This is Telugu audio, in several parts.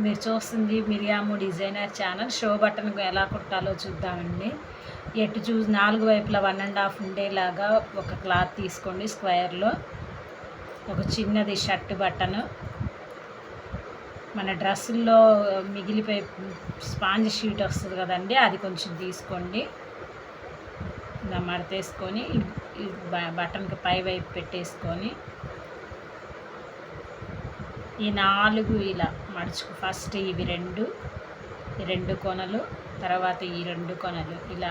మీరు చూస్తుంది Miriam designer channel. Show button ఎలా కుట్టాలో చూద్దామండి. ఎటు చూసి 4 వైపులా 1.5 ఉండేలాగా ఒక క్లాత్ తీసుకోండి. స్క్వేర్లో ఒక చిన్నది షర్ట్ బటను, మన డ్రెస్సుల్లో మిగిలిపోయి స్పాంజ్ షీట్ వస్తుంది కదండి, అది కొంచెం తీసుకోండి. ఇలా మడతేసుకొని బటన్కి పై వైపు పెట్టేసుకొని ఈ 4 ఇలా మడుచుకు ఫస్ట్ ఇవి 2 కొనలు, తర్వాత ఈ 2 కొనలు ఇలా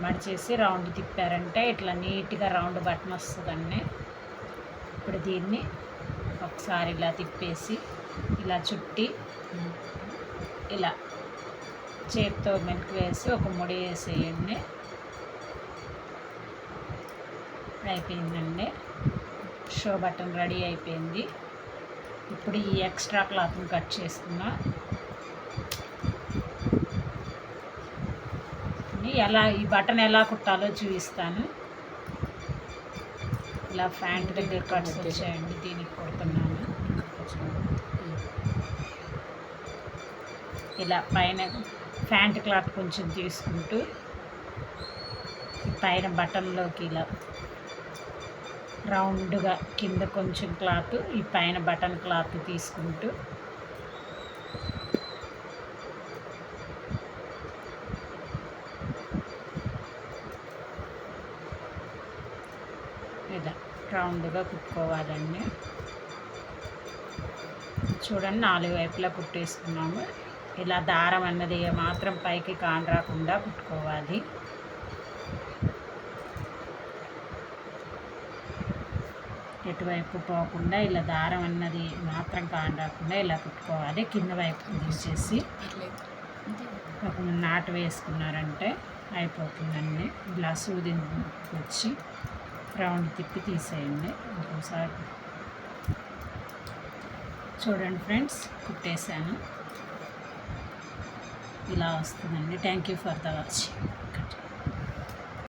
మడిచేసి రౌండ్ తిప్పారంటే ఇట్లా నీట్గా రౌండ్ బటన్ వస్తుందండి. ఇప్పుడు దీన్ని ఒకసారి ఇలా తిప్పేసి ఇలా చుట్టి ఇలా చేత్తో మెలకు వేసి ఒక ముడి వేసేయండి. అయిపోయిందండి. షో బటన్ రెడీ అయిపోయింది. ఇప్పుడు ఈ ఎక్స్ట్రా క్లాత్ని కట్ చేసుకున్నా. ఈ బటన్ ఎలా కుట్టాలో చూపిస్తాను. ఇలా ప్యాంట్ దగ్గర కట్స్ వచ్చాయండి, దీనికి కుడుతున్నాను. ఇలా పైన ప్యాంట్ క్లాత్ కొంచెం తీసుకుంటూ పైన బటన్లోకి ఇలా రౌండ్గా కింద కొంచెం క్లాత్, ఈ పైన బటన్ క్లాత్ తీసుకుంటూ ఇలా రౌండ్గా కుట్టుకోవాలండి. చూడండి, 4 వైపులా కుట్టేసుకున్నాము. ఇలా దారం అన్నది మాత్రం పైకి కాన్ రాకుండా కుట్టుకోవాలి. ఎటువైపు పోకుండా ఇలా దారం అన్నది మాత్రం కాన్ రాకుండా ఇలా కుట్టుకోవాలి. కింద వైపు తీసేసి ఒక నాటు వేసుకున్నారంటే అయిపోతుందండి. ఇలా సూది వచ్చి రౌండ్ తిప్పి తీసేయండి. ఇంకోసారి చూడండి ఫ్రెండ్స్, కుట్టేశాను. ఇలా వస్తుందండి. Thank you for the watching.